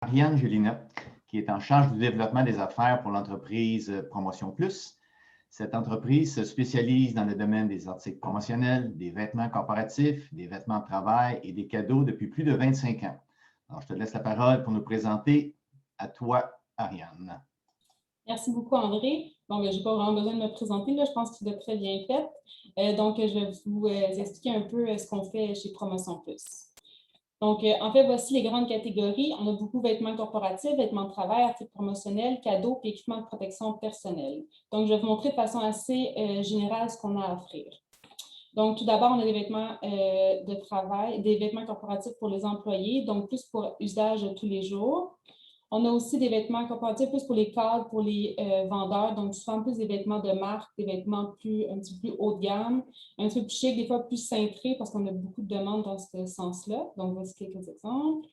Ariane Gélina, qui est en charge du développement des affaires pour l'entreprise Promotion Plus. Cette entreprise se spécialise dans le domaine des articles promotionnels, des vêtements corporatifs, des vêtements de travail et des cadeaux depuis plus de 25 ans. Alors, je te laisse la parole pour nous présenter. À toi, Ariane. Merci beaucoup, André. Bon, je n'ai pas vraiment besoin de me présenter, là. Je pense que tu l'as très bien fait. Donc, je vais vous expliquer un peu ce qu'on fait chez Promotion Plus. Donc, en fait, voici les grandes catégories. On a beaucoup de vêtements corporatifs, vêtements de travail, articles promotionnels, cadeaux et équipements de protection personnelle. Donc, je vais vous montrer de façon assez générale ce qu'on a à offrir. Donc, tout d'abord, on a des vêtements de travail, des vêtements corporatifs pour les employés, donc plus pour usage de tous les jours. On a aussi des vêtements corporatifs plus pour les cadres, pour les vendeurs, donc souvent plus des vêtements de marque, des vêtements un petit peu plus haut de gamme, un petit peu plus chic, des fois plus cintrés parce qu'on a beaucoup de demandes dans ce sens-là. Donc, voici quelques exemples.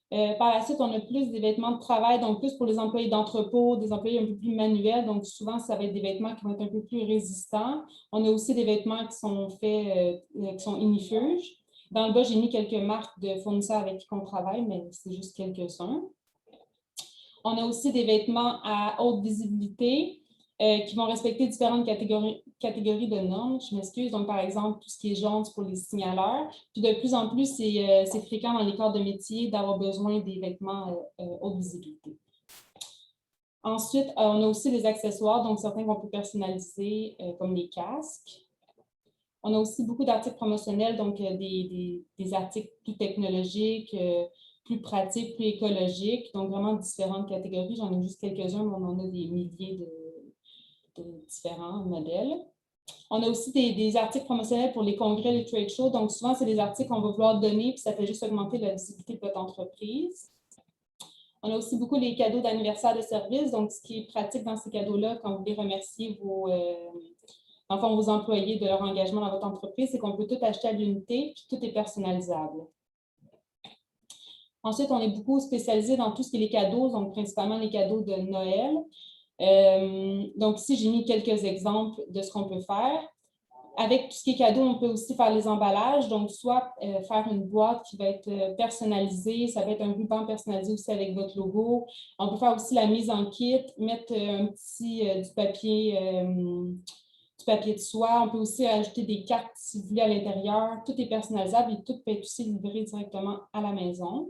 Par la suite, on a plus des vêtements de travail, donc plus pour les employés d'entrepôt, des employés un peu plus manuels, donc souvent, ça va être des vêtements qui vont être un peu plus résistants. On a aussi des vêtements qui sont faits, qui sont inifuges. Dans le bas, j'ai mis quelques marques de fournisseurs avec qui on travaille, mais c'est juste quelques-uns. On a aussi des vêtements à haute visibilité qui vont respecter différentes catégories de normes. Je m'excuse. Donc, par exemple, tout ce qui est jaune, c'est pour les signaleurs. Puis de plus en plus, c'est fréquent dans les corps de métier d'avoir besoin des vêtements haute visibilité. Ensuite, on a aussi des accessoires, donc certains qu'on peut personnaliser, comme les casques. On a aussi beaucoup d'articles promotionnels, donc des articles plus technologiques, plus pratiques, plus écologiques, donc vraiment différentes catégories. J'en ai juste quelques-uns, mais on en a des milliers de différents modèles. On a aussi des articles promotionnels pour les congrès, les trade shows. Donc, souvent, c'est des articles qu'on va vouloir donner, puis ça fait juste augmenter la visibilité de votre entreprise. On a aussi beaucoup les cadeaux d'anniversaire de service. Donc, ce qui est pratique dans ces cadeaux-là, quand vous voulez remercier vos employés de leur engagement dans votre entreprise, c'est qu'on peut tout acheter à l'unité, puis tout est personnalisable. Ensuite, on est beaucoup spécialisé dans tout ce qui est les cadeaux, donc principalement les cadeaux de Noël. Donc ici, j'ai mis quelques exemples de ce qu'on peut faire. Avec tout ce qui est cadeau, on peut aussi faire les emballages, donc soit faire une boîte qui va être personnalisée, ça va être un ruban personnalisé aussi avec votre logo. On peut faire aussi la mise en kit, mettre du papier de soie. On peut aussi ajouter des cartes si vous voulez à l'intérieur. Tout est personnalisable et tout peut être aussi livré directement à la maison.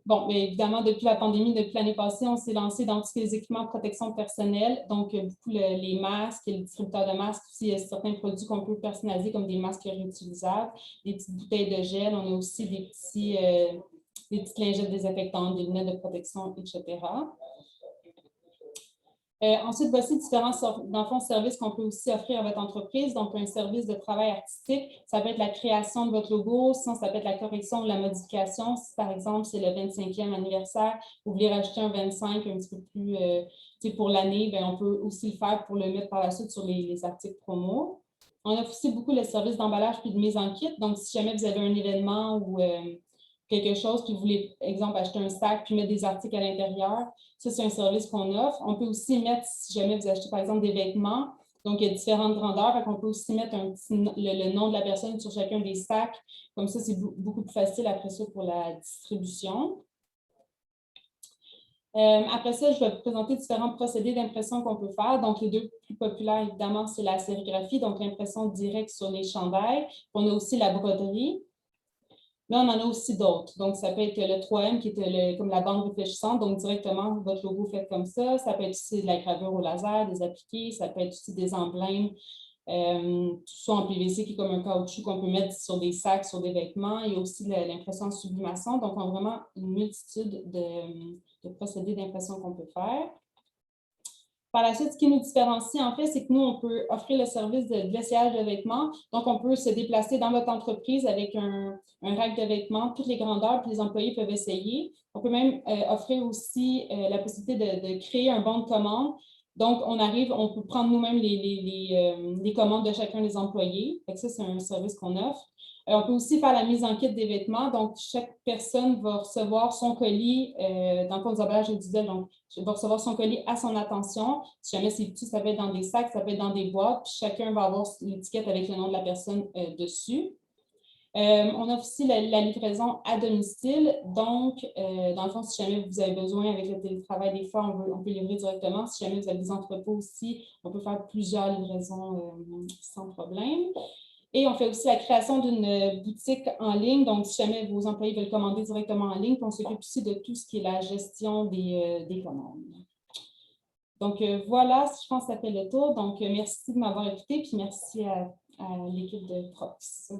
Bon, mais évidemment, depuis la pandémie, depuis l'année passée, on s'est lancé dans tous les équipements de protection personnelle, donc beaucoup les masques, les distributeurs de masques, aussi certains produits qu'on peut personnaliser comme des masques réutilisables, des petites bouteilles de gel, on a aussi des petites lingettes désinfectantes, des lunettes de protection, etc. Ensuite, voici différents services qu'on peut aussi offrir à votre entreprise. Donc, un service de travail artistique, ça peut être la création de votre logo, sinon ça peut être la correction ou la modification. Si, par exemple, c'est le 25e anniversaire, vous voulez rajouter un 25 un petit peu plus pour l'année, bien, on peut aussi le faire pour le mettre par la suite sur les articles promo. On offre aussi beaucoup le service d'emballage puis de mise en kit. Donc, si jamais vous avez un événement ou quelque chose, puis vous voulez, exemple, acheter un sac puis mettre des articles à l'intérieur, ça, c'est un service qu'on offre. On peut aussi mettre, si jamais vous achetez, par exemple, des vêtements, donc il y a différentes grandeurs, on peut aussi mettre le nom de la personne sur chacun des sacs. Comme ça, c'est beaucoup plus facile après ça pour la distribution. Après ça, je vais vous présenter différents procédés d'impression qu'on peut faire. Donc, les deux plus populaires, évidemment, c'est la sérigraphie, donc l'impression directe sur les chandails. On a aussi la broderie. Là, on en a aussi d'autres. Donc, ça peut être le 3M qui est comme la bande réfléchissante, donc directement votre logo fait comme ça. Ça peut être aussi de la gravure au laser, des appliqués. Ça peut être aussi des emblèmes, tout ça en PVC qui est comme un caoutchouc qu'on peut mettre sur des sacs, sur des vêtements. Il y a aussi l'impression en sublimation. Donc, on a vraiment une multitude de procédés d'impression qu'on peut faire. Par la suite, ce qui nous différencie, en fait, c'est que nous, on peut offrir le service de l'essayage de vêtements. Donc, on peut se déplacer dans votre entreprise avec un rack de vêtements, toutes les grandeurs, puis les employés peuvent essayer. On peut même offrir aussi la possibilité de créer un bon de commande. Donc, on peut prendre nous-mêmes les commandes de chacun des employés. Fait que ça, c'est un service qu'on offre. On peut aussi faire la mise en kit des vêtements. Donc, chaque personne va recevoir son colis dans le fond des emballages individuels. Donc, va recevoir son colis à son attention. Si jamais c'est petit, ça peut être dans des sacs, ça peut être dans des boîtes. Puis chacun va avoir l'étiquette avec le nom de la personne dessus. On offre aussi la livraison à domicile. Donc, dans le fond, si jamais vous avez besoin avec le télétravail, des fois, on peut livrer directement. Si jamais vous avez des entrepôts aussi, on peut faire plusieurs livraisons sans problème. Et on fait aussi la création d'une boutique en ligne. Donc, si jamais vos employés veulent commander directement en ligne, on s'occupe aussi de tout ce qui est la gestion des commandes. Donc, voilà, je pense que ça fait le tour. Donc, merci de m'avoir écouté, puis merci à l'équipe de Prox.